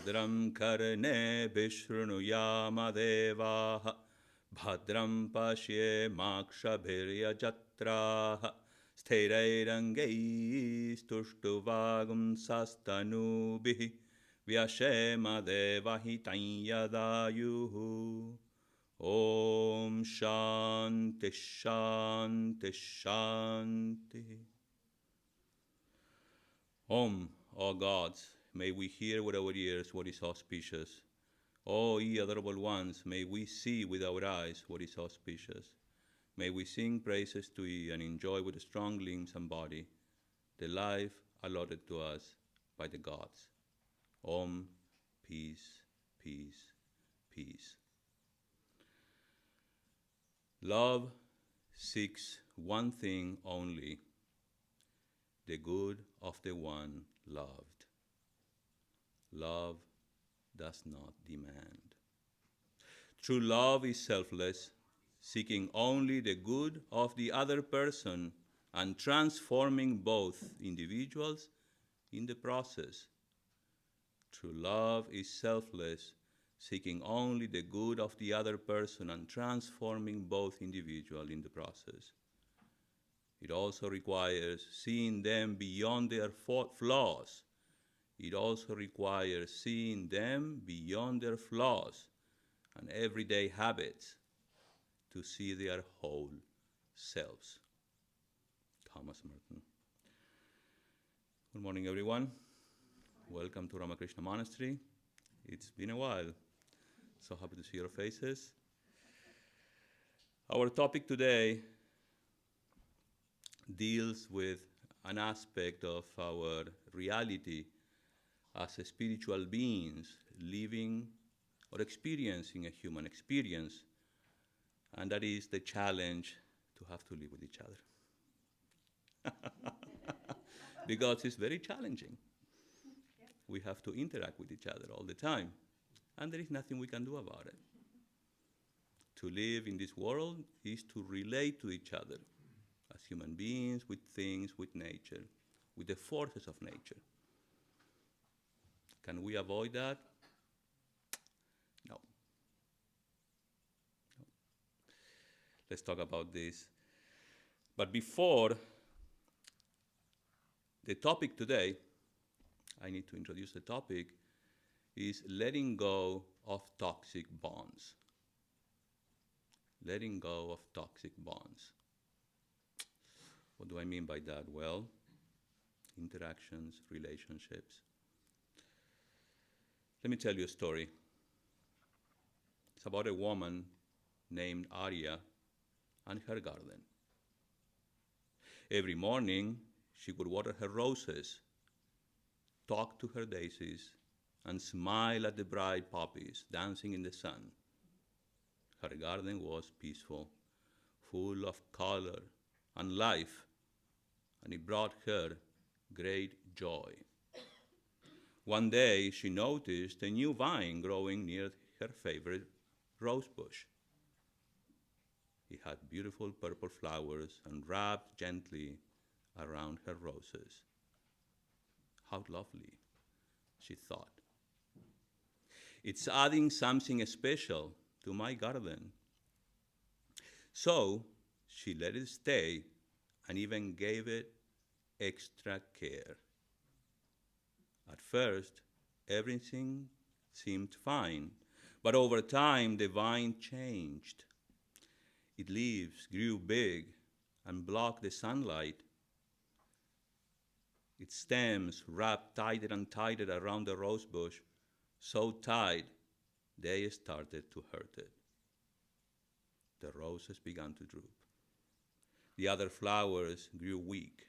Bhadram karne vishrunuyama devaha Bhadram pashye makshabhirya jatraha Sthairairangai stuštuvagum sastanubihi Vyashema devahi tanyadayuhu Om Shanti Shanti Shanti. Om, O gods, may we hear with our ears what is auspicious. O ye adorable ones, may we see with our eyes what is auspicious. May we sing praises to ye and enjoy with strong limbs and body the life allotted to us by the gods. Om, peace, peace, peace. Love seeks one thing only, the good of the one loved. Love does not demand. True love is selfless, seeking only the good of the other person and transforming both individuals in the process. True love is selfless, seeking only the good of the other person and transforming both individuals in the process. It also requires seeing them beyond their flaws. It also requires seeing them beyond their flaws and everyday habits to see their whole selves. Thomas Merton. Good morning, everyone. Welcome to Ramakrishna Monastery. It's been a while. So happy to see your faces. Our topic today deals with an aspect of our reality as spiritual beings living or experiencing a human experience, and that is the challenge to have to live with each other. Because it's very challenging. We have to interact with each other all the time, and there is nothing we can do about it. To live in this world is to relate to each other as human beings, with things, with nature, with the forces of nature. Can we avoid that? No. Let's talk about this. But before the topic today, I need to introduce the topic, is letting go of toxic bonds. Letting go of toxic bonds. What do I mean by that? Well, interactions, relationships. Let me tell you a story. It's about a woman named Arya and her garden. Every morning, she would water her roses, talk to her daisies, and smile at the bright poppies dancing in the sun. Her garden was peaceful, full of color and life, and it brought her great joy. One day, she noticed a new vine growing near her favorite rose bush. It had beautiful purple flowers and wrapped gently around her roses. How lovely, she thought. It's adding something special to my garden. So she let it stay and even gave it extra care. At first, everything seemed fine, but over time the vine changed. Its leaves grew big and blocked the sunlight. Its stems wrapped tighter and tighter around the rose bush, so tight they started to hurt it. The roses began to droop. The other flowers grew weak.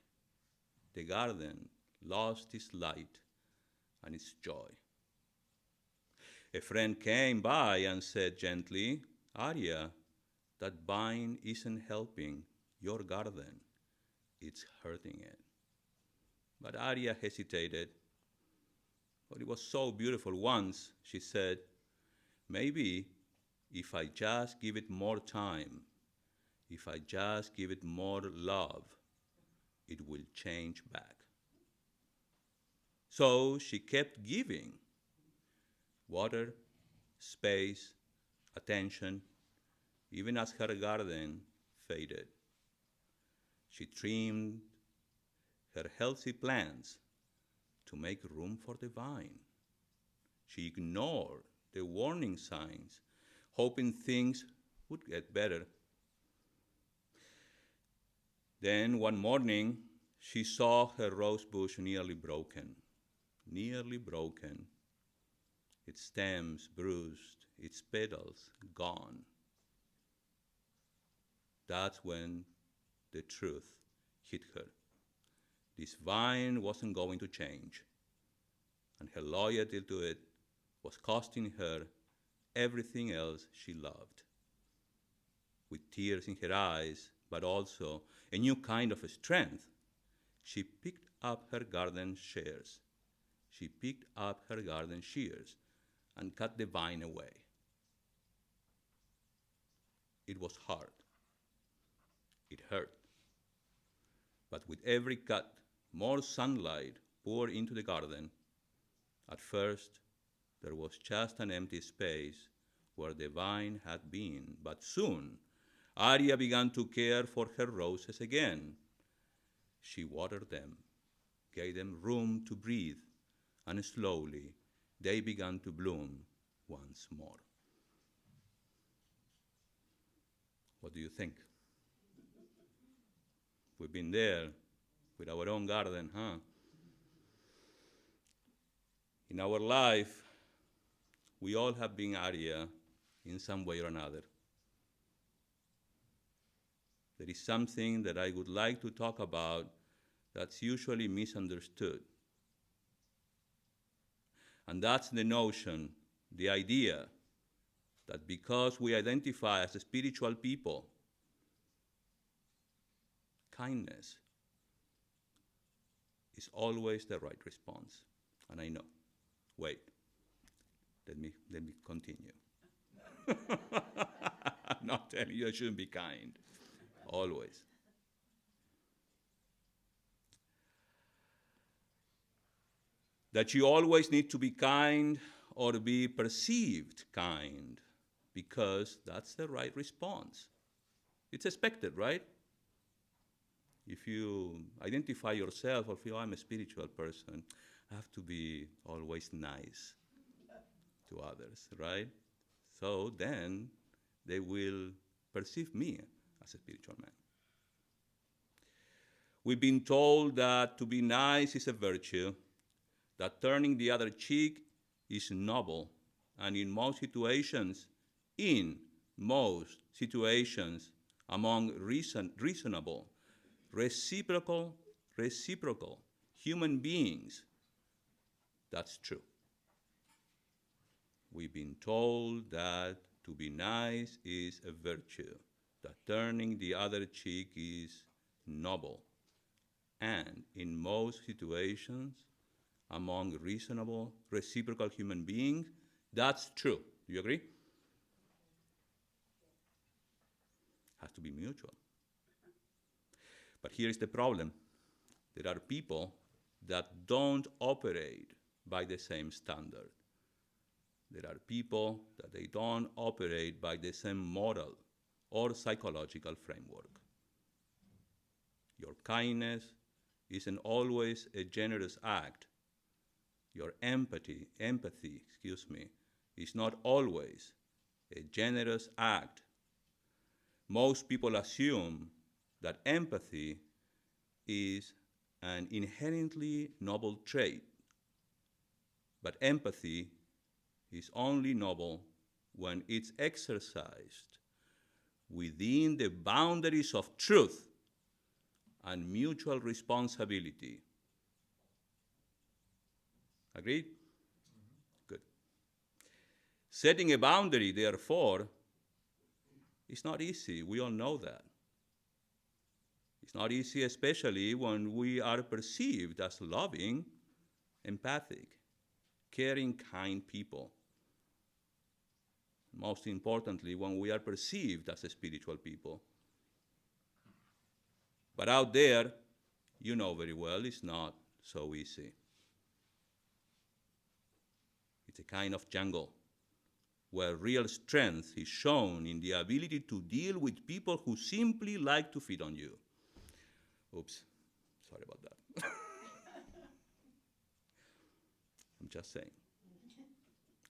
The garden lost its light and its joy. A friend came by and said gently, Arya, that vine isn't helping your garden, it's hurting it. But Arya hesitated. But it was so beautiful once, she said, maybe if I just give it more time, if I just give it more love, it will change back. So she kept giving. water, space, attention, even as her garden faded. She trimmed her healthy plants to make room for the vine. She ignored the warning signs, hoping things would get better. Then one morning, she saw her rose bush nearly broken, its stems bruised, its petals gone. That's when the truth hit her. This vine wasn't going to change, and her loyalty to it was costing her everything else she loved. With tears in her eyes, but also a new kind of strength, she picked up her garden shears. And cut the vine away. It was hard. It hurt. But with every cut, more sunlight poured into the garden. At first, there was just an empty space where the vine had been, but soon, Arya began to care for her roses again. She watered them, gave them room to breathe, and slowly they began to bloom once more. What do you think? We've been there with our own garden, huh? In our life, we all have been Arya in some way or another. There is something that I would like to talk about that's usually misunderstood. And that's the notion, the idea, that because we identify as a spiritual people, kindness is always the right response. And I know. Wait, let me continue. I'm not telling you I shouldn't be kind. Always. That you always need to be kind or be perceived kind, because that's the right response. It's expected, right? If you identify yourself or feel I'm a spiritual person, I have to be always nice to others, right? So then they will perceive me as a spiritual man. We've been told that to be nice is a virtue, that turning the other cheek is noble, and in most situations, among reasonable, reciprocal human beings, that's true. We've been told that to be nice is a virtue, that turning the other cheek is noble, and in most situations, among reasonable, reciprocal human beings, that's true. Do you agree? Has to be mutual. But here's the problem. There are people that don't operate by the same standard. There are people that they don't operate by the same moral or psychological framework. Your kindness isn't always a generous act. Your empathy, is not always a generous act. Most people assume that empathy is an inherently noble trait, but empathy is only noble when it's exercised within the boundaries of truth and mutual responsibility. Agreed? Good. Setting a boundary, therefore, is not easy. We all know that. It's not easy, especially when we are perceived as loving, empathic, caring, kind people. Most importantly, when we are perceived as a spiritual people. But out there, you know very well, it's not so easy. It's a kind of jungle where real strength is shown in the ability to deal with people who simply like to feed on you. Oops, sorry about that. I'm just saying.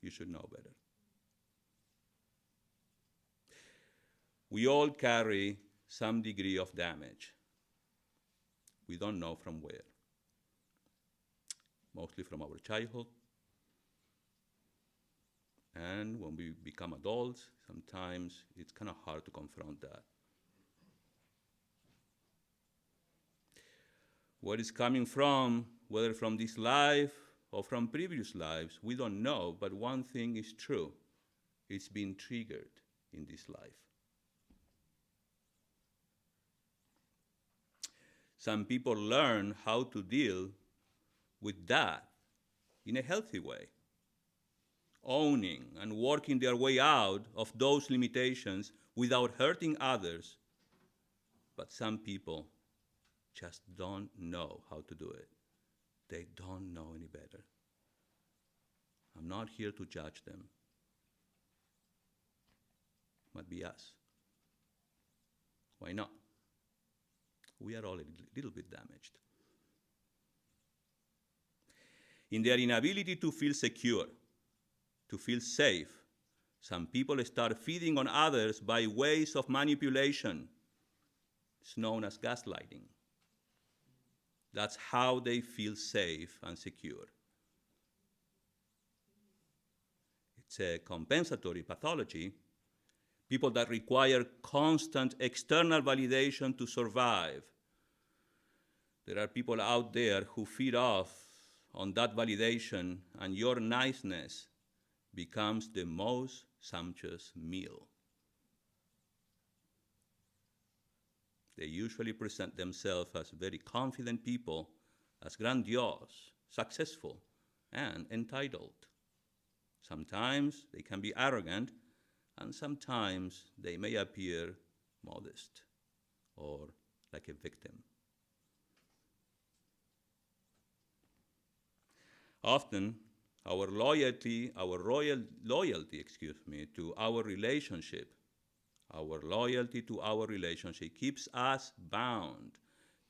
You should know better. We all carry some degree of damage. We don't know from where. Mostly from our childhood. And when we become adults, sometimes it's kind of hard to confront that. Where it's coming from, whether from this life or from previous lives, we don't know, but one thing is true. It's been triggered in this life. Some people learn how to deal with that in a healthy way, owning and working their way out of those limitations without hurting others. But some people just don't know how to do it. They don't know any better. I'm not here to judge them. Might be us. Why not? We are all a little bit damaged. In their inability to feel secure, to feel safe, some people start feeding on others by ways of manipulation. It's known as gaslighting. That's how they feel safe and secure. It's a compensatory pathology. People that require constant external validation to survive. There are people out there who feed off on that validation, and your niceness becomes the most sumptuous meal. They usually present themselves as very confident people, as grandiose, successful, and entitled. Sometimes they can be arrogant, and sometimes they may appear modest or like a victim. Often, our loyalty to our relationship keeps us bound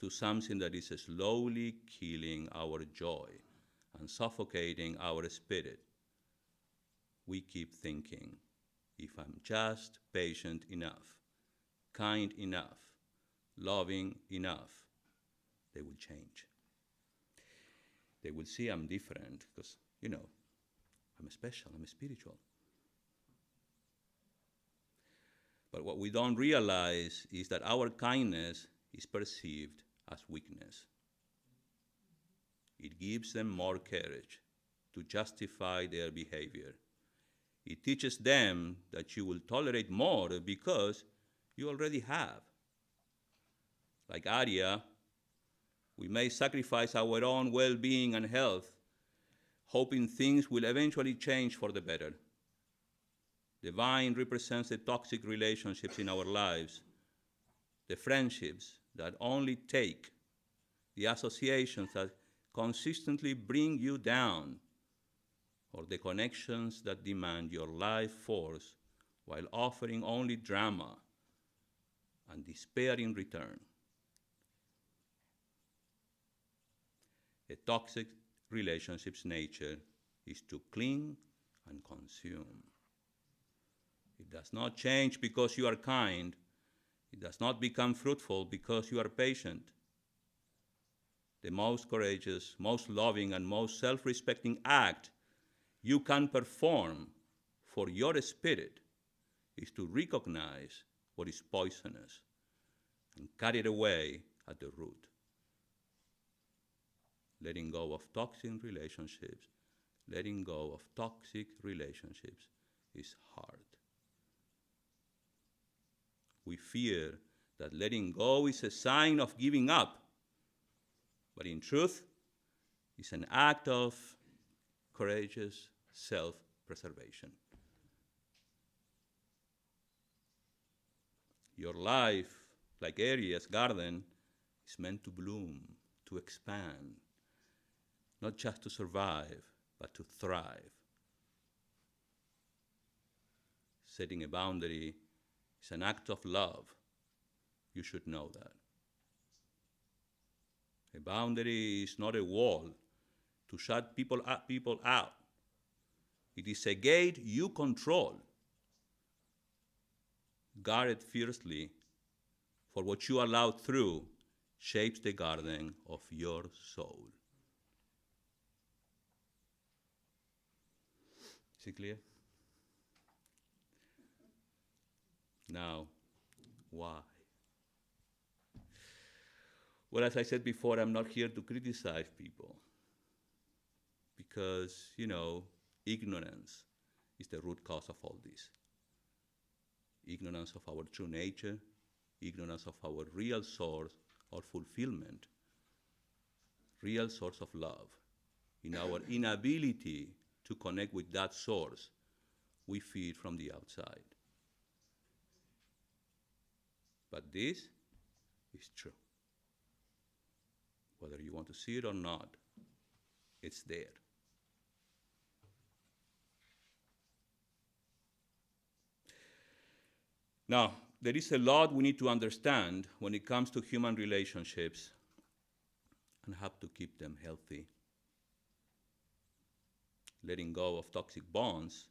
to something that is slowly killing our joy and suffocating our spirit. We keep thinking, if I'm just patient enough, kind enough, loving enough, they will change. They will see I'm different because, I'm special, I'm spiritual. But what we don't realize is that our kindness is perceived as weakness. It gives them more courage to justify their behavior. It teaches them that you will tolerate more because you already have. Like Arya, we may sacrifice our own well-being and health, hoping things will eventually change for the better. The vine represents the toxic relationships in our lives, the friendships that only take, the associations that consistently bring you down, or the connections that demand your life force while offering only drama and despair in return. A toxic relationship's nature is to cling and consume. It does not change because you are kind. It does not become fruitful because you are patient. The most courageous, most loving, and most self-respecting act you can perform for your spirit is to recognize what is poisonous and cut it away at the root. Letting go of toxic relationships is hard. We fear that letting go is a sign of giving up, but in truth, it's an act of courageous self-preservation. Your life, like Arya's garden, is meant to bloom, to expand, not just to survive, but to thrive. setting a boundary is an act of love. You should know that. A boundary is not a wall to shut people out. It is a gate you control. Guard it fiercely, for what you allow through shapes the garden of your soul. Is it clear? Now, why? Well, as I said before, I'm not here to criticize people because, ignorance is the root cause of all this. Ignorance of our true nature, ignorance of our real source of fulfillment, real source of love. In our inability to connect with that source, we feed from the outside. But this is true. Whether you want to see it or not, it's there. Now, there is a lot we need to understand when it comes to human relationships and how to keep them healthy. Letting go of toxic bonds,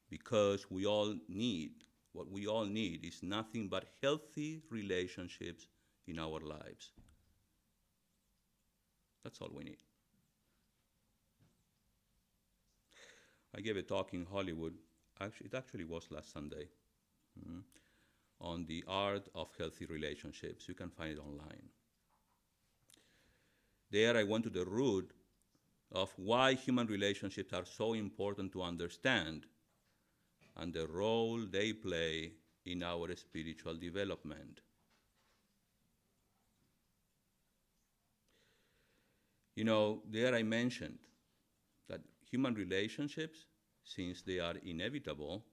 because what we all need is nothing but healthy relationships in our lives. That's all we need. I gave a talk in Hollywood, it actually was last Sunday, on the art of healthy relationships. You can find it online. There I went to the root of why human relationships are so important to understand and the role they play in our spiritual development. There I mentioned that human relationships, since they are inevitable,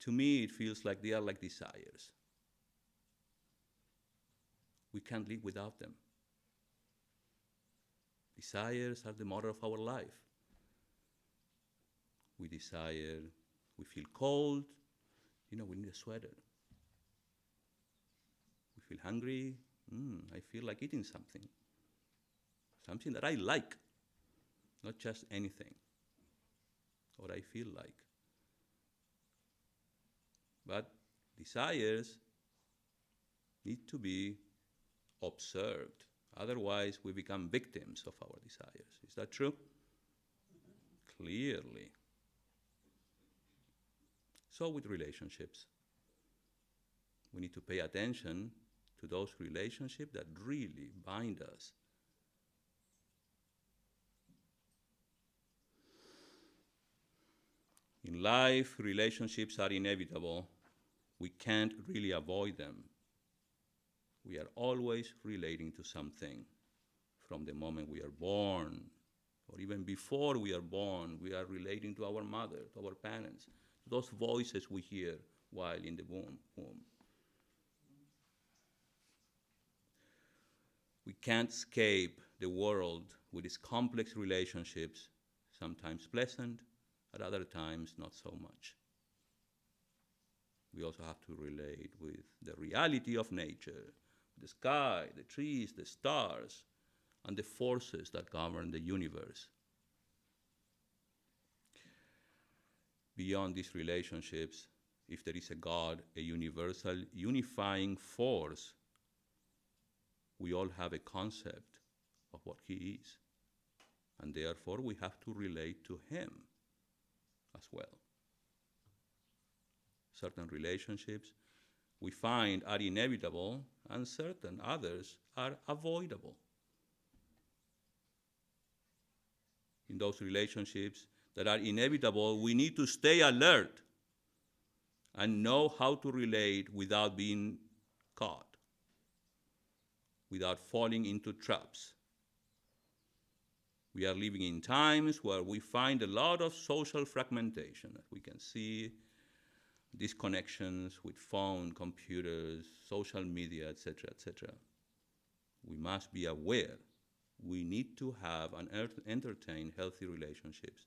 to me it feels like they are like desires. We can't live without them. Desires are the motor of our life. We desire, we feel cold, we need a sweater. We feel hungry, I feel like eating something that I like, not just anything, what I feel like. But desires need to be observed. Otherwise, we become victims of our desires. Is that true? Clearly. So with relationships, we need to pay attention to those relationships that really bind us. In life, relationships are inevitable. We can't really avoid them. We are always relating to something. From the moment we are born, or even before we are born, we are relating to our mother, to our parents, to those voices we hear while in the womb. We can't escape the world with its complex relationships, sometimes pleasant, at other times not so much. We also have to relate with the reality of nature, the sky, the trees, the stars, and the forces that govern the universe. Beyond these relationships, if there is a God, a universal unifying force, we all have a concept of what He is. And therefore, we have to relate to Him as well. Certain relationships we find are inevitable, and certain others are avoidable. In those relationships that are inevitable, we need to stay alert and know how to relate without being caught, without falling into traps. We are living in times where we find a lot of social fragmentation, as we can see, disconnections with phone, computers, social media, etc., etc. We must be aware. We need to have and entertain healthy relationships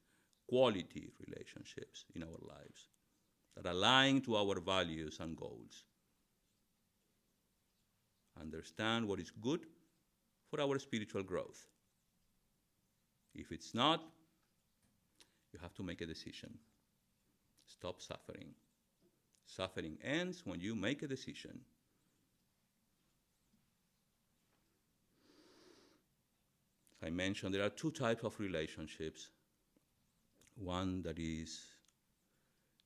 quality relationships in our lives that align to our values and goals. Understand what is good for our spiritual growth. If it's not, you have to make a decision. Stop suffering. Suffering ends when you make a decision. As I mentioned, there are two types of relationships. One that is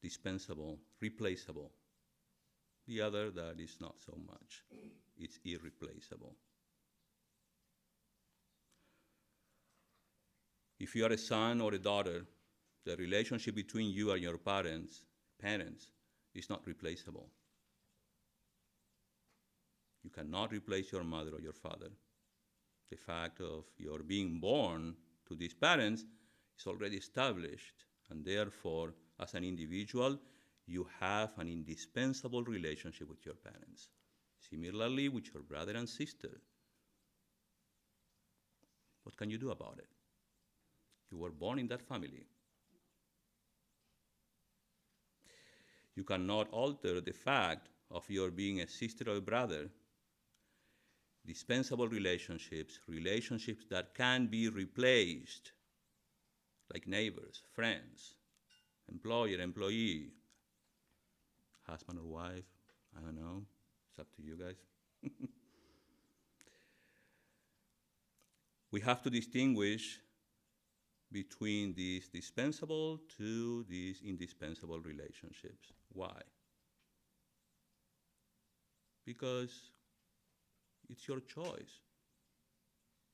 dispensable, replaceable. The other that is not so much. It's irreplaceable. If you are a son or a daughter, the relationship between you and your parents is not replaceable. You cannot replace your mother or your father. The fact of your being born to these parents is already established, and therefore, as an individual, you have an indispensable relationship with your parents. Similarly, with your brother and sister. What can you do about it? You were born in that family. You cannot alter the fact of your being a sister or a brother. Dispensable relationships that can be replaced, like neighbors, friends, employer, employee, husband or wife, I don't know, it's up to you guys. We have to distinguish between these dispensable to these indispensable relationships. Why? Because it's your choice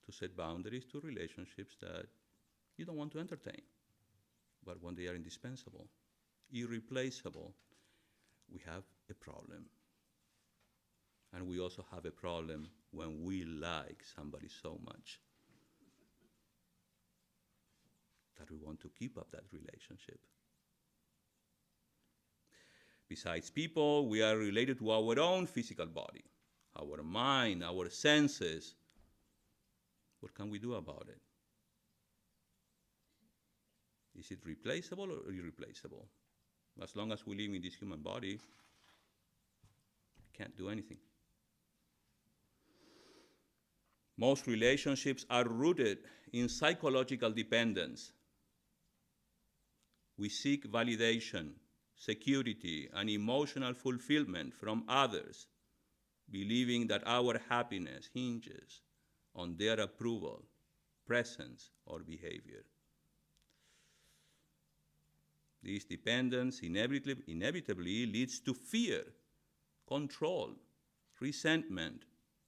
to set boundaries to relationships that you don't want to entertain. But when they are indispensable, irreplaceable, we have a problem. And we also have a problem when we like somebody so much that we want to keep up that relationship. Besides people, we are related to our own physical body, our mind, our senses. What can we do about it? Is it replaceable or irreplaceable? As long as we live in this human body, we can't do anything. Most relationships are rooted in psychological dependence. We seek validation, security, and emotional fulfillment from others, believing that our happiness hinges on their approval, presence, or behavior. This dependence inevitably leads to fear, control, resentment,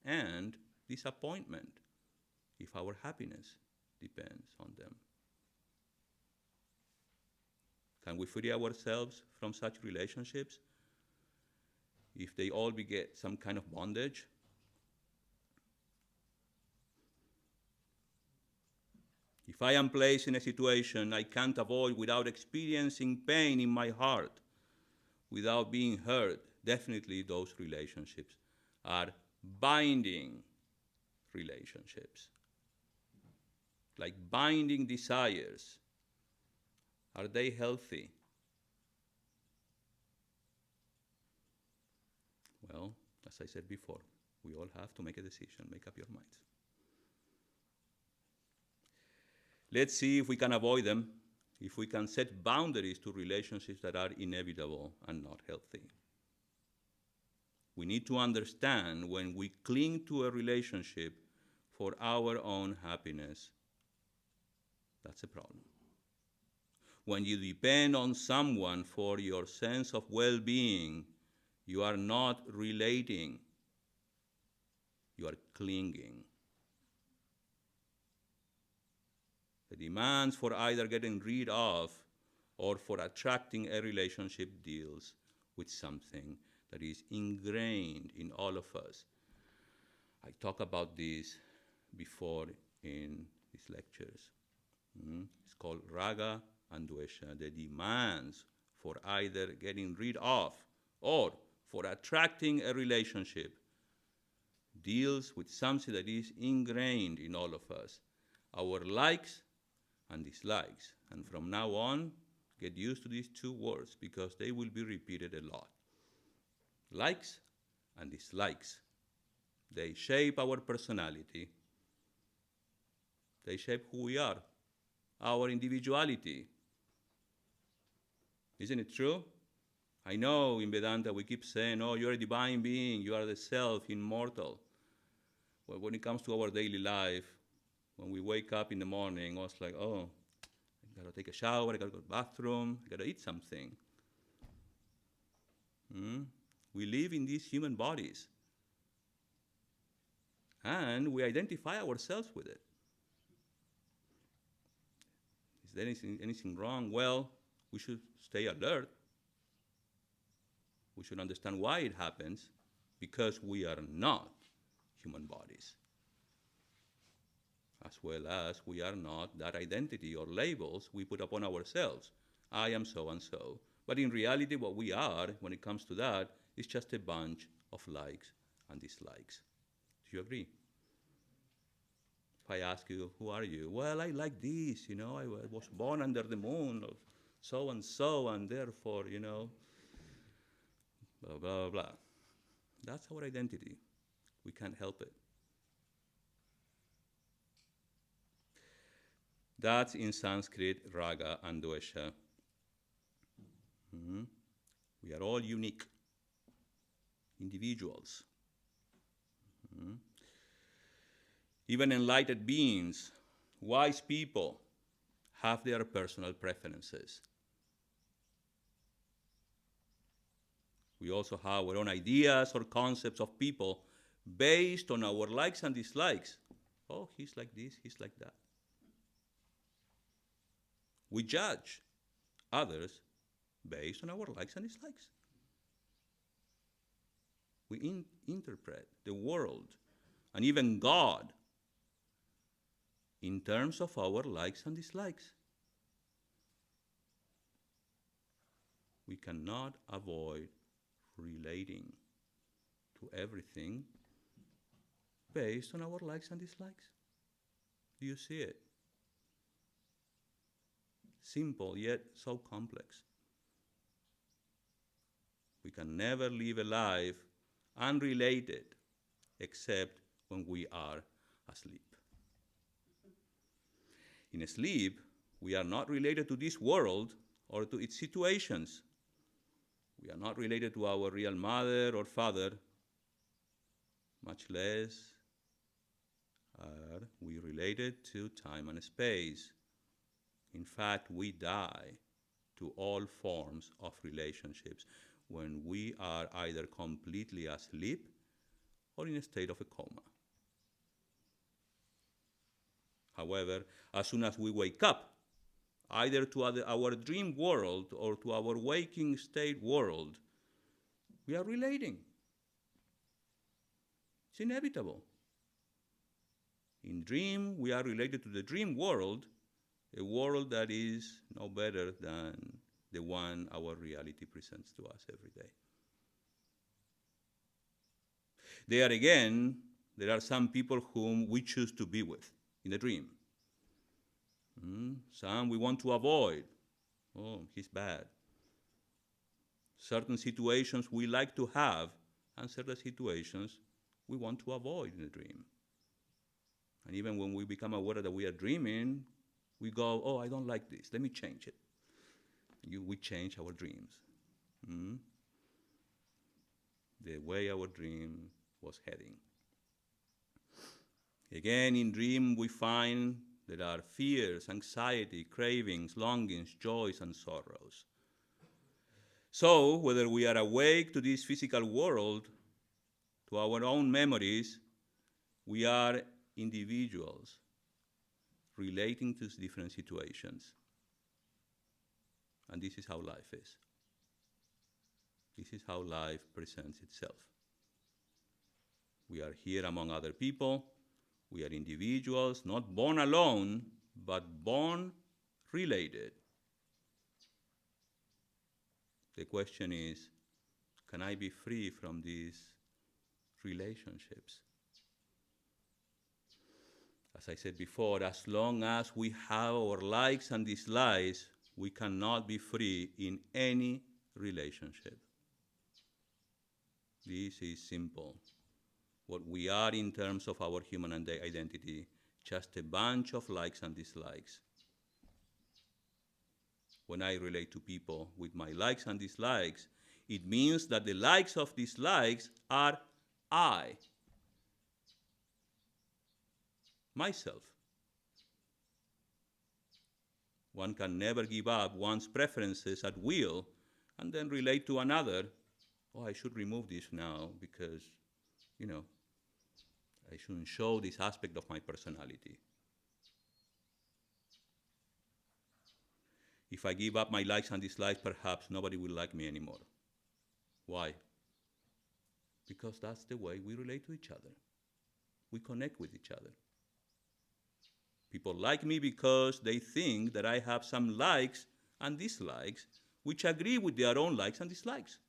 and disappointment if our happiness depends on them. Can we free ourselves from such relationships if they all beget some kind of bondage? If I am placed in a situation I can't avoid without experiencing pain in my heart, without being hurt, definitely those relationships are binding relationships. Like binding desires. Are they healthy? Well, as I said before, we all have to make a decision, make up your minds. Let's see if we can avoid them, if we can set boundaries to relationships that are inevitable and not healthy. We need to understand when we cling to a relationship for our own happiness, that's a problem. When you depend on someone for your sense of well-being, you are not relating, you are clinging. The demands for either getting rid of or for attracting a relationship deals with something that is ingrained in all of us. I talked about this before in these lectures. It's called raga and dvesha, the demands for either getting rid of or for attracting a relationship deals with something that is ingrained in all of us. Our likes and dislikes. And from now on, get used to these two words because they will be repeated a lot. Likes and dislikes. They shape our personality. They shape who we are, our individuality. Isn't it true? I know in Vedanta we keep saying, oh, you're a divine being, you are the self, immortal. Well, when it comes to our daily life, when we wake up in the morning, it's like, oh, I gotta take a shower, I gotta go to the bathroom, I gotta eat something. We live in these human bodies. And we identify ourselves with it. Is there anything wrong? Well, we should stay alert. We should understand why it happens, because we are not human bodies. As well as we are not that identity or labels we put upon ourselves. I am so and so. But in reality, what we are, when it comes to that, is just a bunch of likes and dislikes. Do you agree? If I ask you, who are you? Well, I like this, I was born under the moon, or so and so, and therefore, blah, blah, blah. That's our identity. We can't help it. That's in Sanskrit, raga and dvesha. We are all unique individuals. Even enlightened beings, wise people, have their personal preferences. We also have our own ideas or concepts of people based on our likes and dislikes. Oh, he's like this, he's like that. We judge others based on our likes and dislikes. We interpret the world and even God in terms of our likes and dislikes. We cannot avoid relating to everything based on our likes and dislikes. Do you see it? Simple, yet so complex. We can never live a life unrelated except when we are asleep. In sleep, we are not related to this world or to its situations. We are not related to our real mother or father, much less are we related to time and space. In fact, we die to all forms of relationships when we are either completely asleep or in a state of a coma. However, as soon as we wake up, either to our dream world or to our waking state world, we are relating. It's inevitable. In dream, we are related to the dream world, a world that is no better than the one our reality presents to us every day. There again, there are some people whom we choose to be with in the dream. Some we want to avoid. Oh, he's bad. Certain situations we like to have, and certain situations we want to avoid in the dream. And even when we become aware that we are dreaming, we go, oh, I don't like this, let me change it. We change our dreams. The way our dream was heading. Again, in dream we find there are fears, anxiety, cravings, longings, joys, and sorrows. So, whether we are awake to this physical world, to our own memories, we are individuals relating to different situations. And this is how life is. This is how life presents itself. We are here among other people. We are individuals, not born alone, but born related. The question is, can I be free from these relationships? As I said before, as long as we have our likes and dislikes, we cannot be free in any relationship. This is simple. What we are in terms of our human identity, just a bunch of likes and dislikes. When I relate to people with my likes and dislikes, it means that the likes of dislikes are I, myself. One can never give up one's preferences at will and then relate to another. Oh, I should remove this now because, I shouldn't show this aspect of my personality. If I give up my likes and dislikes, perhaps nobody will like me anymore. Why? Because that's the way we relate to each other. We connect with each other. People like me because they think that I have some likes and dislikes which agree with their own likes and dislikes.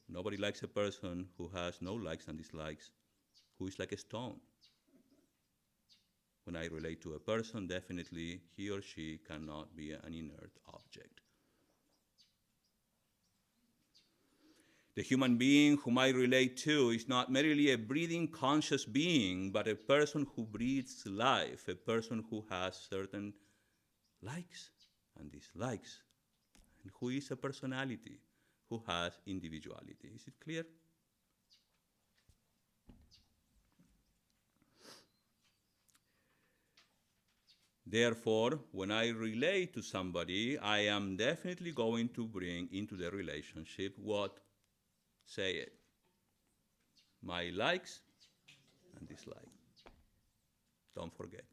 Nobody likes a person who has no likes and dislikes, who is like a stone. When I relate to a person, definitely he or she cannot be an inert object. The human being whom I relate to is not merely a breathing conscious being, but a person who breathes life, a person who has certain likes and dislikes, and who is a personality, who has individuality. Is it clear? Therefore, when I relate to somebody, I am definitely going to bring into the relationship what? Say it. My likes and dislikes. Don't forget.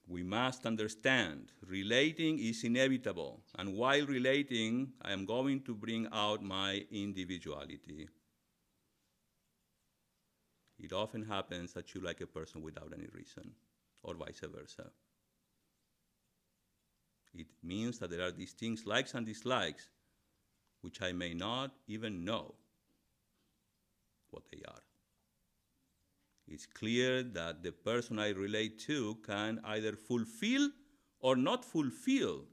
We must understand, relating is inevitable, and while relating, I am going to bring out my individuality. It often happens that you like a person without any reason, or vice versa. It means that there are distinct likes and dislikes which I may not even know what they are. It's clear that the person I relate to can either fulfill or not fulfill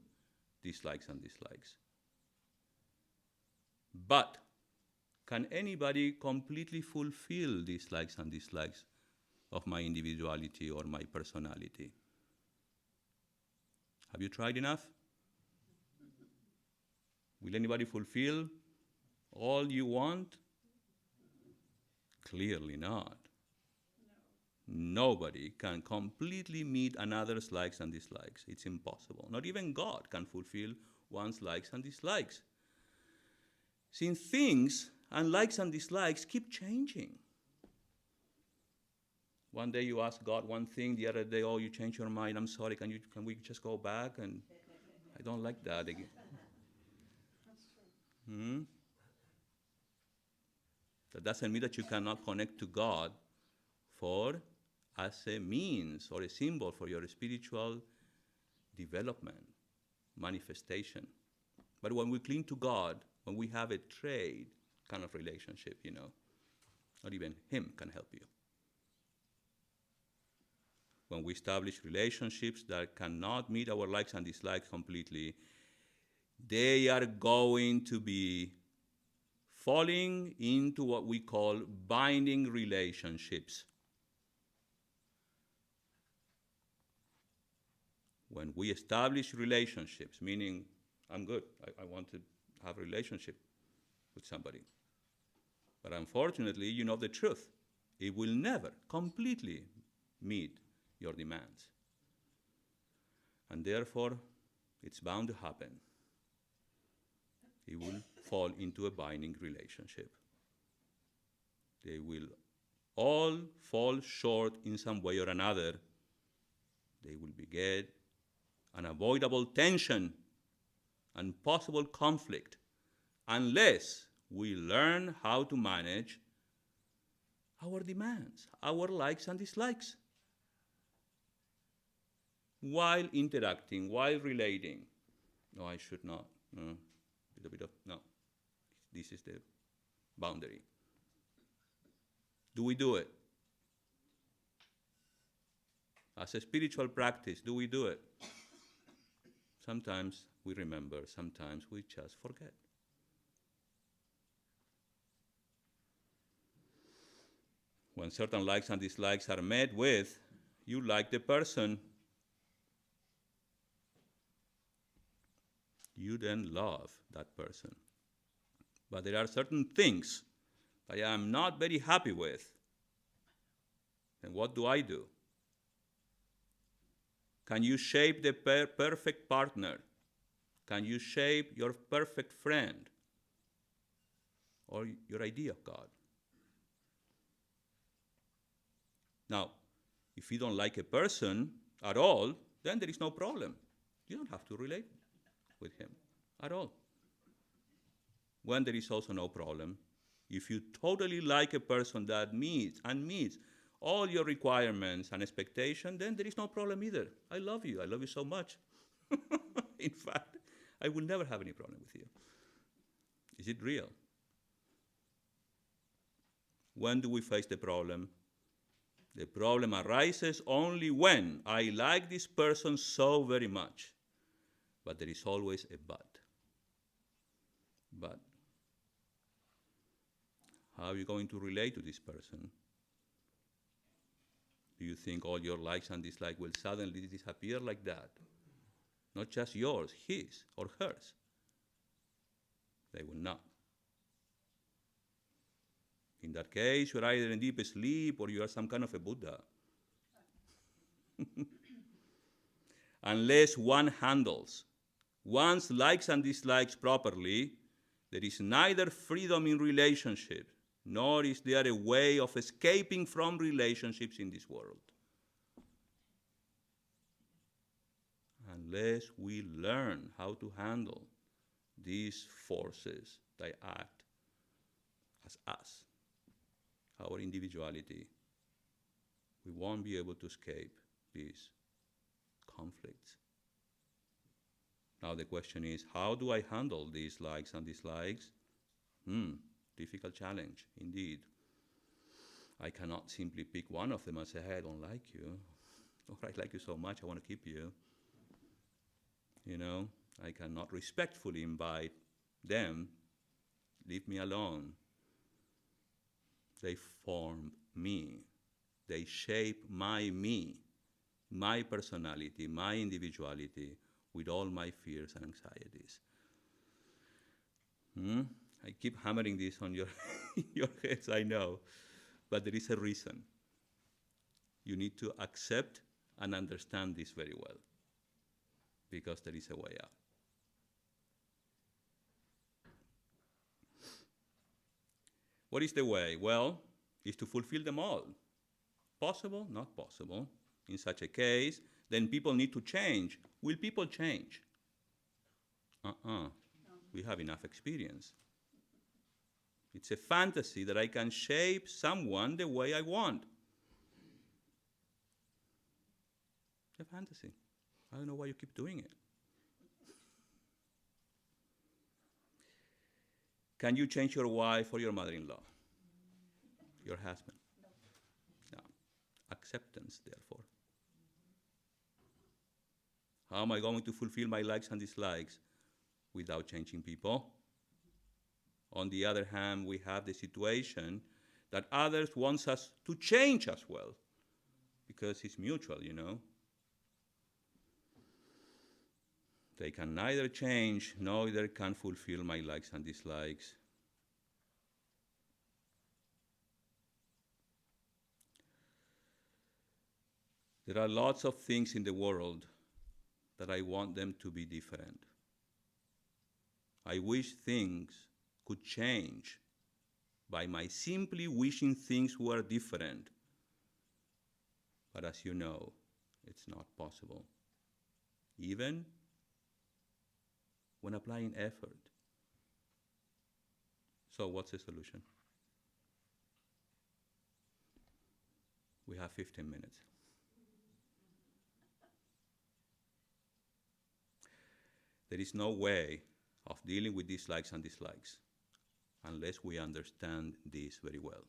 these likes and dislikes. But can anybody completely fulfill these likes and dislikes of my individuality or my personality? Have you tried enough? Will anybody fulfill all you want? Clearly not. Nobody can completely meet another's likes and dislikes. It's impossible. Not even God can fulfill one's likes and dislikes. Since things and likes and dislikes keep changing. One day you ask God one thing, the other day, oh, you change your mind, I'm sorry, can we just go back? And I don't like that again. That doesn't mean that you cannot connect to God as a means or a symbol for your spiritual development, manifestation. But when we cling to God, when we have a trade kind of relationship, not even Him can help you. When we establish relationships that cannot meet our likes and dislikes completely, they are going to be falling into what we call binding relationships. When we establish relationships, meaning I'm good, I want to have a relationship with somebody. But unfortunately, you know the truth. It will never completely meet your demands. And therefore, it's bound to happen. It will fall into a binding relationship. They will all fall short in some way or another. They will beget unavoidable tension and possible conflict unless we learn how to manage our demands, our likes and dislikes, while interacting, while relating. No, I should not. No. This is the boundary. Do we do it? As a spiritual practice, do we do it? Sometimes we remember, sometimes we just forget. When certain likes and dislikes are met with, you like the person, you then love that person. But there are certain things that I am not very happy with. Then what do I do? Can you shape the perfect partner? Can you shape your perfect friend? Or your idea of God? Now, if you don't like a person at all, then there is no problem. You don't have to relate with him at all. When there is also no problem, if you totally like a person that meets all your requirements and expectations, then there is no problem either. I love you so much. In fact, I will never have any problem with you. Is it real? When do we face the problem? The problem arises only when I like this person so very much. But there is always a but. But how are you going to relate to this person? Do you think all your likes and dislikes will suddenly disappear like that? Not just yours, his or hers. They will not. In that case, you're either in deep sleep or you are some kind of a Buddha. Unless one handles one's likes and dislikes properly, there is neither freedom in relationship, nor is there a way of escaping from relationships in this world. Unless we learn how to handle these forces that act as us, our individuality, we won't be able to escape these conflicts. Now the question is, how do I handle these likes and dislikes? Difficult challenge, indeed. I cannot simply pick one of them and say, hey, I don't like you. Or I like you so much, I want to keep you. You know, I cannot respectfully invite them, leave me alone. They form me. They shape my me, my personality, my individuality, with all my fears and anxieties. I keep hammering this on your, your heads, I know, but there is a reason. You need to accept and understand this very well, because there is a way out. What is the way? Well, is to fulfill them all. Possible? Not possible. In such a case, then people need to change. Will people change? No. We have enough experience. It's a fantasy that I can shape someone the way I want. It's a fantasy. I don't know why you keep doing it. Can you change your wife or your mother-in-law? Your husband? No. Acceptance, therefore. How am I going to fulfill my likes and dislikes without changing people? On the other hand, we have the situation that others want us to change as well, because it's mutual, you know. They can neither change, neither can fulfill my likes and dislikes. There are lots of things in the world that I want them to be different. I wish things could change by my simply wishing things were different. But as you know, it's not possible, even when applying effort. So what's the solution? We have 15 minutes. There is no way of dealing with these likes and dislikes unless we understand this very well.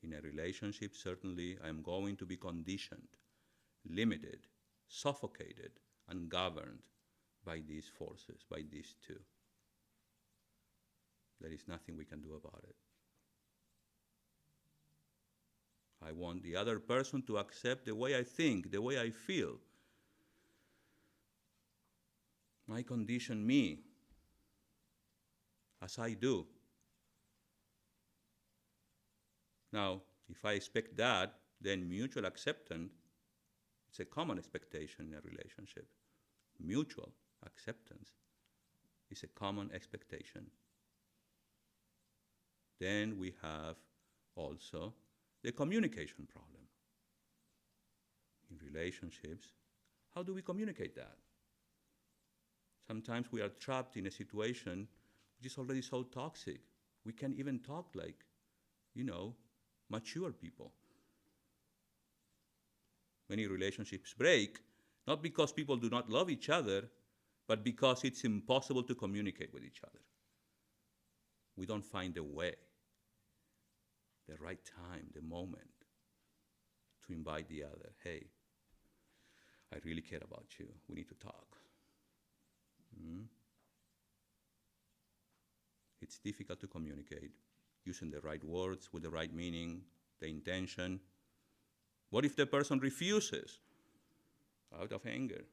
In a relationship, certainly, I am going to be conditioned, limited, suffocated, and governed by these forces, by these two. There is nothing we can do about it. I want the other person to accept the way I think, the way I feel. I condition me as I do. Now, if I expect that, then mutual acceptance, it's a common expectation in a relationship. Mutual acceptance is a common expectation. Then we have also the communication problem. In relationships, how do we communicate that? Sometimes we are trapped in a situation which is already so toxic. We can't even talk like, mature people. Many relationships break, not because people do not love each other, but because it's impossible to communicate with each other. We don't find a way, the right time, the moment to invite the other. Hey, I really care about you. We need to talk. It's difficult to communicate using the right words with the right meaning, the intention. What if the person refuses out of anger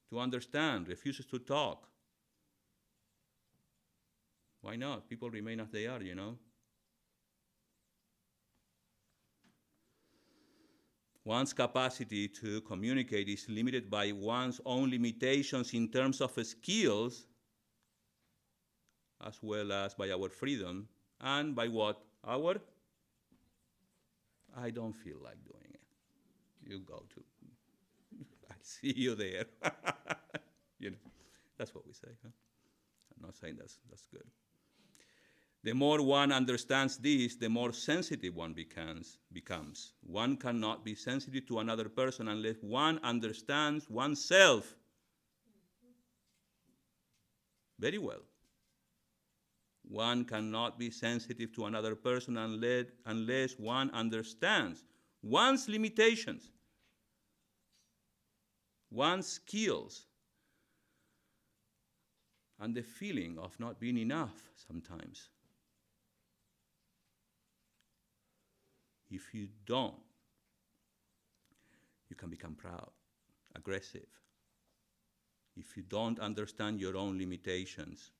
to understand, refuses to talk? Why not? People remain as they are, One's capacity to communicate is limited by one's own limitations in terms of skills, as well as by our freedom, and by what? I don't feel like doing it. You go to, I'll see you there. That's what we say. Huh? I'm not saying that's good. The more one understands this, the more sensitive one becomes. One cannot be sensitive to another person unless one understands oneself very well. One cannot be sensitive to another person unless one understands one's limitations, one's skills, and the feeling of not being enough sometimes. If you don't, you can become proud, aggressive. If you don't understand your own limitations,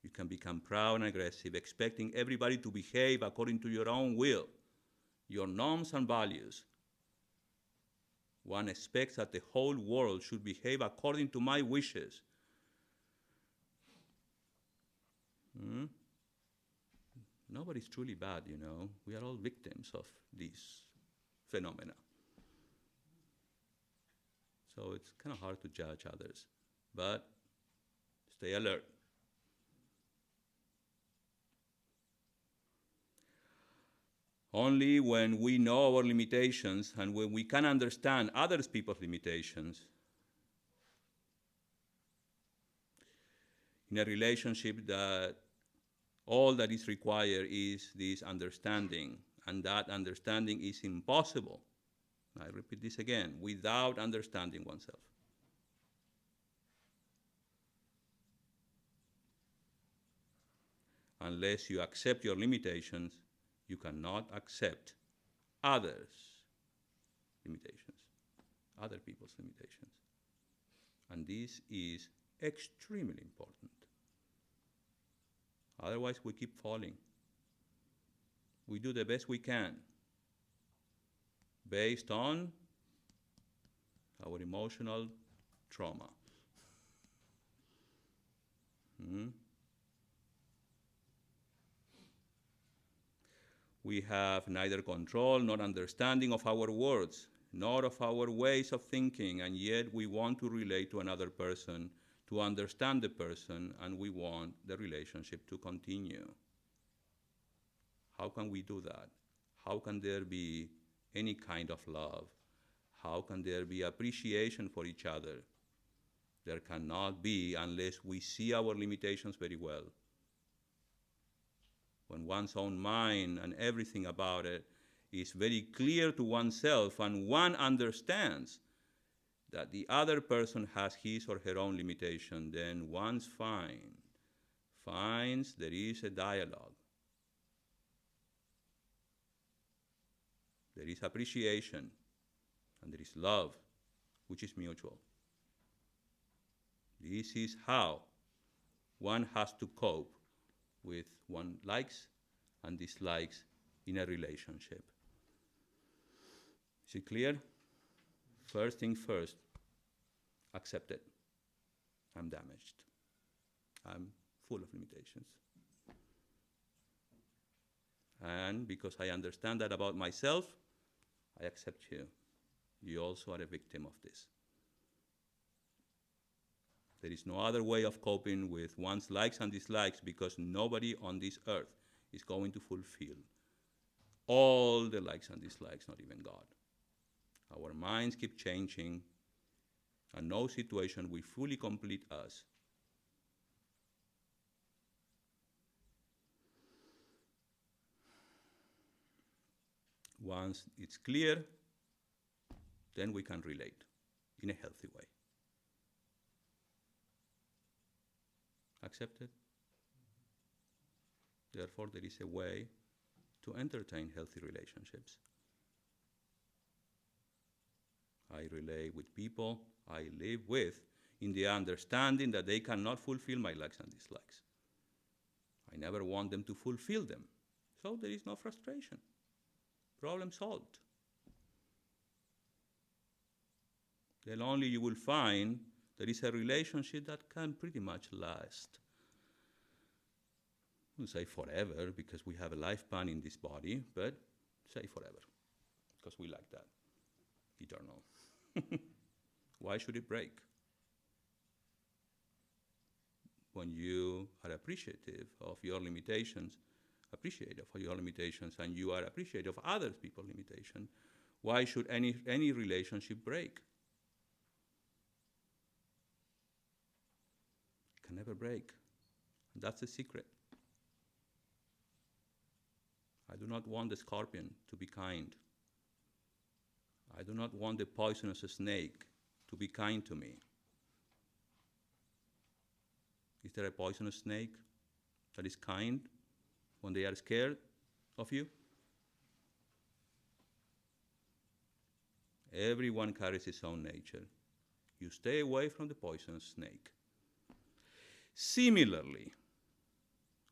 you can become proud and aggressive, expecting everybody to behave according to your own will, your norms and values. One expects that the whole world should behave according to my wishes. Nobody's truly bad, We are all victims of this phenomena. So it's kind of hard to judge others, but stay alert. Only when we know our limitations and when we can understand other people's limitations, in a relationship, that all that is required is this understanding, and that understanding is impossible, I repeat this again, without understanding oneself. Unless you accept your limitations, you cannot accept others' limitations, other people's limitations. And this is extremely important. Otherwise, we keep falling. We do the best we can based on our emotional trauma. We have neither control nor understanding of our words, nor of our ways of thinking, and yet we want to relate to another person, to understand the person, and we want the relationship to continue. How can we do that? How can there be any kind of love? How can there be appreciation for each other There cannot be unless we see our limitations very well. When one's own mind and everything about it is very clear to oneself and one understands that the other person has his or her own limitation, then one finds there is a dialogue. There is appreciation, and there is love, which is mutual. This is how one has to cope with one's likes and dislikes in a relationship. Is it clear? First thing first, accept it. I'm damaged. I'm full of limitations. And because I understand that about myself, I accept you. You also are a victim of this. There is no other way of coping with one's likes and dislikes, because nobody on this earth is going to fulfill all the likes and dislikes, not even God. Our minds keep changing, and no situation will fully complete us. Once it's clear, then we can relate in a healthy way. Accepted? Therefore, there is a way to entertain healthy relationships. I relate with people I live with in the understanding that they cannot fulfill my likes and dislikes. I never want them to fulfill them, so there is no frustration. Problem solved. Then only you will find there is a relationship that can pretty much last. I won't say forever, because we have a lifespan in this body, but say forever, because we like that. Eternal. Why should it break? When you are appreciative of your limitations, and you are appreciative of other people's limitations, why should any relationship break? It can never break. And that's the secret. I do not want the scorpion to be kind. I do not want the poisonous snake to be kind to me. Is there a poisonous snake that is kind when they are scared of you? Everyone carries his own nature. You stay away from the poisonous snake. Similarly,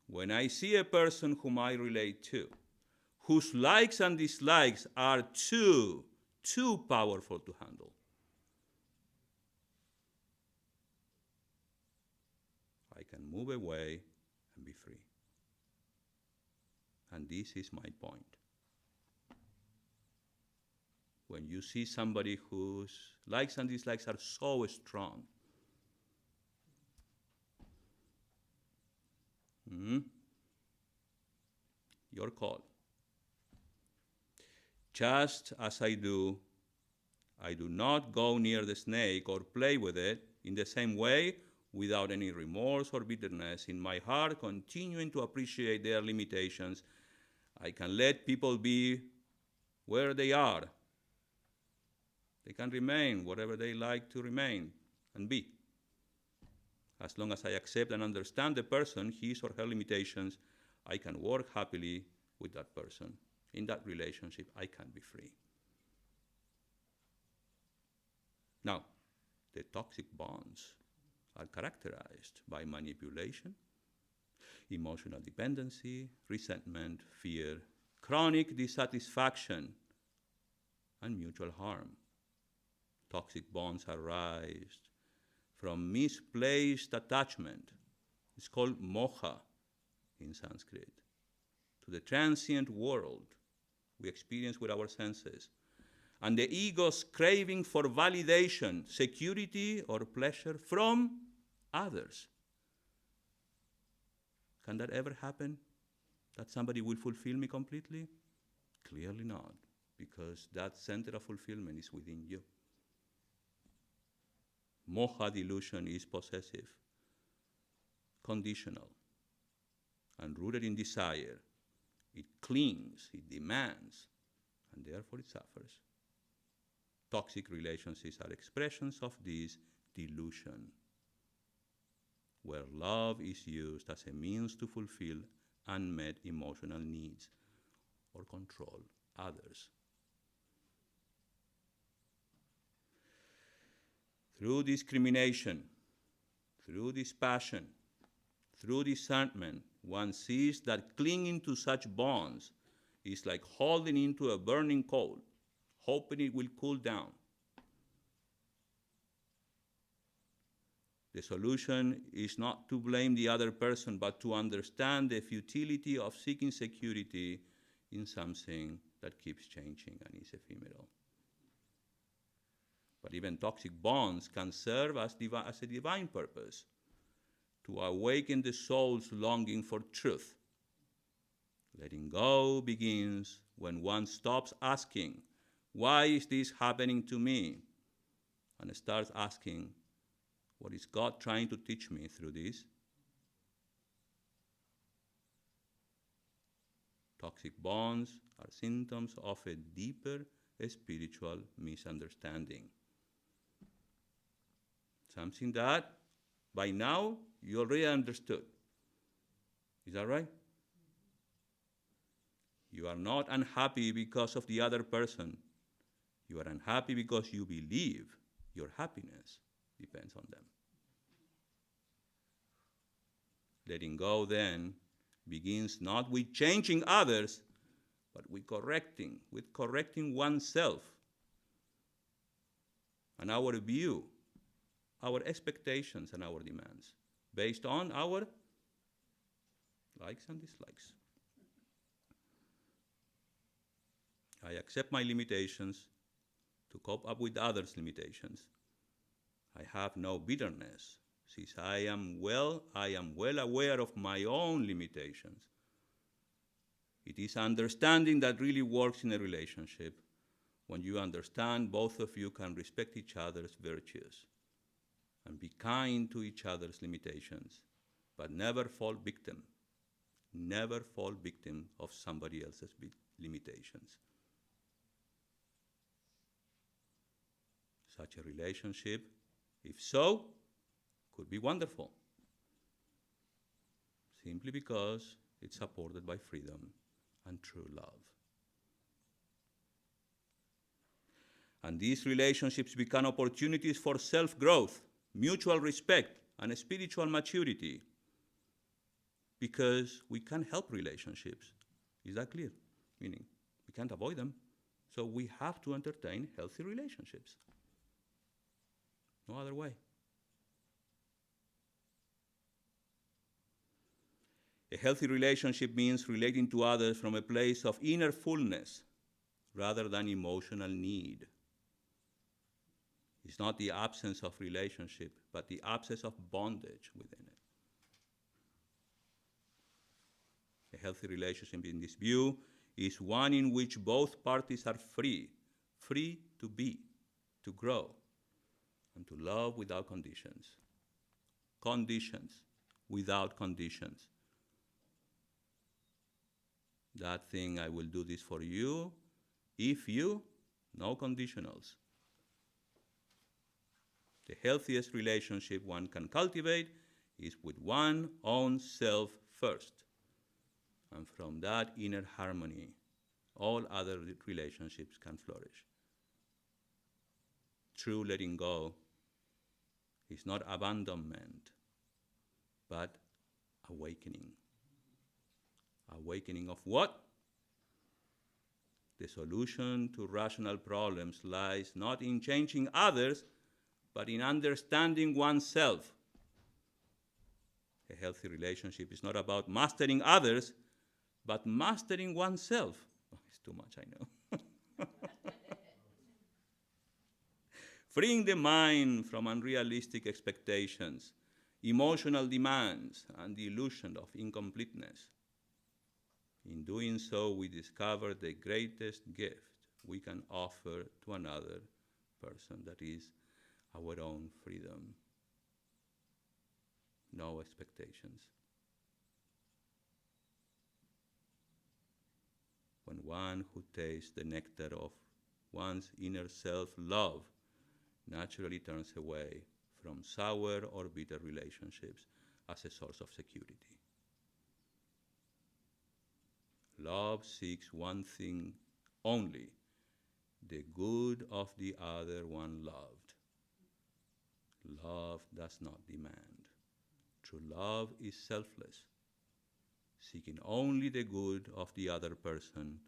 when I see a person whom I relate to, whose likes and dislikes are too powerful to handle, I can move away and be free. And this is my point. When you see somebody whose likes and dislikes are so strong, your call. Just as I do not go near the snake or play with it in the same way, without any remorse or bitterness in my heart, continuing to appreciate their limitations. I can let people be where they are. They can remain wherever they like to remain and be. As long as I accept and understand the person, his or her limitations, I can work happily with that person. In that relationship, I can be free. Now, the toxic bonds are characterized by manipulation, emotional dependency, resentment, fear, chronic dissatisfaction, and mutual harm. Toxic bonds arise from misplaced attachment. It's called moha in Sanskrit, to the transient world we experience with our senses, and the ego's craving for validation, security, or pleasure from others. Can that ever happen? That somebody will fulfill me completely? Clearly not, because that center of fulfillment is within you. Moha delusion is possessive, conditional, and rooted in desire. It clings, it demands, and therefore it suffers. Toxic relationships are expressions of this delusion, where love is used as a means to fulfill unmet emotional needs or control others. Through discrimination, through dispassion, through discernment, one sees that clinging to such bonds is like holding into a burning coal, hoping it will cool down. The solution is not to blame the other person, but to understand the futility of seeking security in something that keeps changing and is ephemeral. But even toxic bonds can serve as a divine purpose, to awaken the soul's longing for truth. Letting go begins when one stops asking, why is this happening to me? And starts asking, what is God trying to teach me through this? Toxic bonds are symptoms of a deeper spiritual misunderstanding. Something that by now you already understood. Is that right? You are not unhappy because of the other person. You are unhappy because you believe your happiness depends on them. Letting go then begins not with changing others, but with correcting oneself and our view, our expectations and our demands, based on our likes and dislikes. I accept my limitations to cope up with others' limitations. I have no bitterness, since I am well aware of my own limitations. It is understanding that really works in a relationship. When you understand, both of you can respect each other's virtues and be kind to each other's limitations, but never fall victim of somebody else's limitations. Such a relationship, if so, could be wonderful, simply because it's supported by freedom and true love. And these relationships become opportunities for self-growth, mutual respect, and spiritual maturity, because we can't help relationships. Is that clear? Meaning, we can't avoid them. So we have to entertain healthy relationships. No other way. A healthy relationship means relating to others from a place of inner fullness rather than emotional need. It's not the absence of relationship, but the absence of bondage within it. A healthy relationship in this view is one in which both parties are free to be, to grow, and to love without conditions. Conditions without conditions. That thing, I will do this for you, if you, no conditionals. The healthiest relationship one can cultivate is with one's own self first. And from that inner harmony, all other relationships can flourish. True letting go is not abandonment, but awakening. Awakening of what? The solution to rational problems lies not in changing others, but in understanding oneself. A healthy relationship is not about mastering others, but mastering oneself. Oh, it's too much, I know. Freeing the mind from unrealistic expectations, emotional demands, and the illusion of incompleteness. In doing so, we discover the greatest gift we can offer to another person, that is, our own freedom. No expectations. When one who tastes the nectar of one's inner self-love naturally turns away from sour or bitter relationships as a source of security. Love seeks one thing only, the good of the other one loved. Love does not demand. True love is selfless, seeking only the good of the other person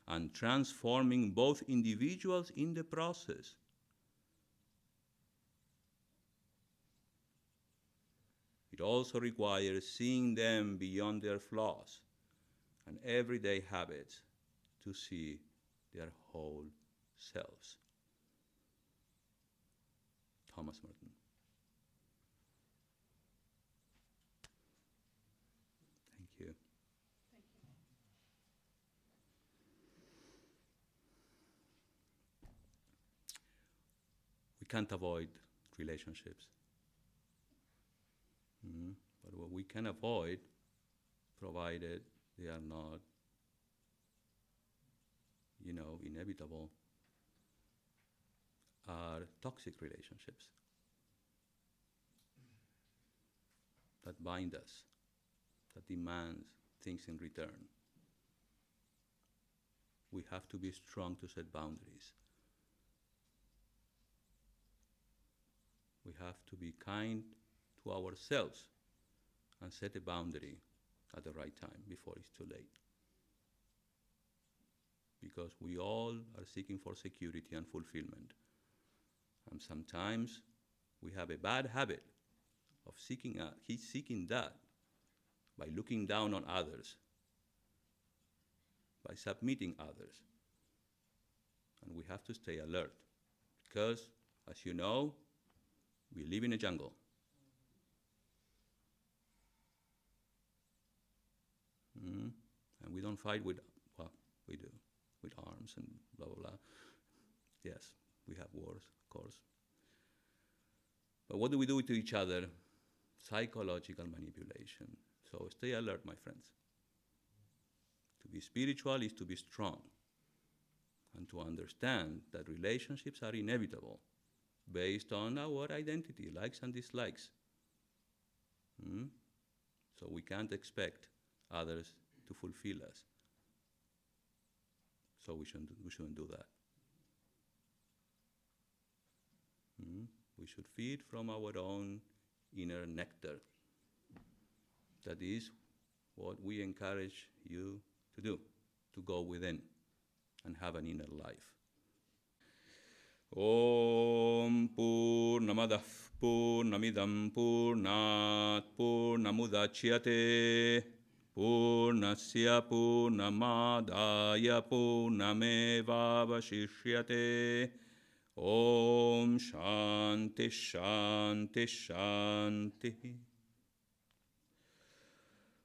and transforming both individuals in the process. It also requires seeing them beyond their flaws and everyday habits to see their whole selves. Thomas Merton. Thank you. We can't avoid relationships. But what we can avoid, provided they are not, inevitable, are toxic relationships that bind us, that demand things in return. We have to be strong to set boundaries. We have to be kind to ourselves and set a boundary at the right time before it's too late. Because we all are seeking for security and fulfillment. And sometimes we have a bad habit of seeking that by looking down on others, by submitting others. And we have to stay alert because, as you know, we live in a jungle. And we don't fight with, we do, with arms and blah, blah, blah. Yes, we have wars, of course. But what do we do to each other? Psychological manipulation. So stay alert, my friends. To be spiritual is to be strong and to understand that relationships are inevitable based on our identity, likes and dislikes. So we can't expect others to fulfill us. So we shouldn't do that. We should feed from our own inner nectar. That is what we encourage you to do, to go within and have an inner life. Om Purnamadah Purnamidam Purnat Purnamudachyate Purnasya Purnamadaya Purnamevavashishyate. Om Shanti Shanti Shanti.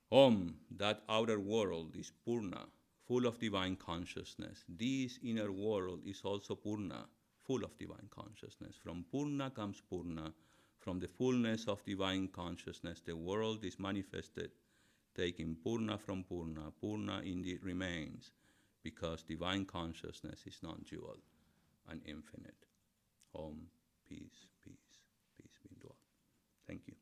Om, that outer world is Purna, full of divine consciousness. This inner world is also Purna, full of divine consciousness. From Purna comes Purna. From the fullness of divine consciousness, the world is manifested, taking Purna from Purna. Purna indeed remains, because divine consciousness is non-dual and infinite. Om, peace, peace, peace be to all. Thank you.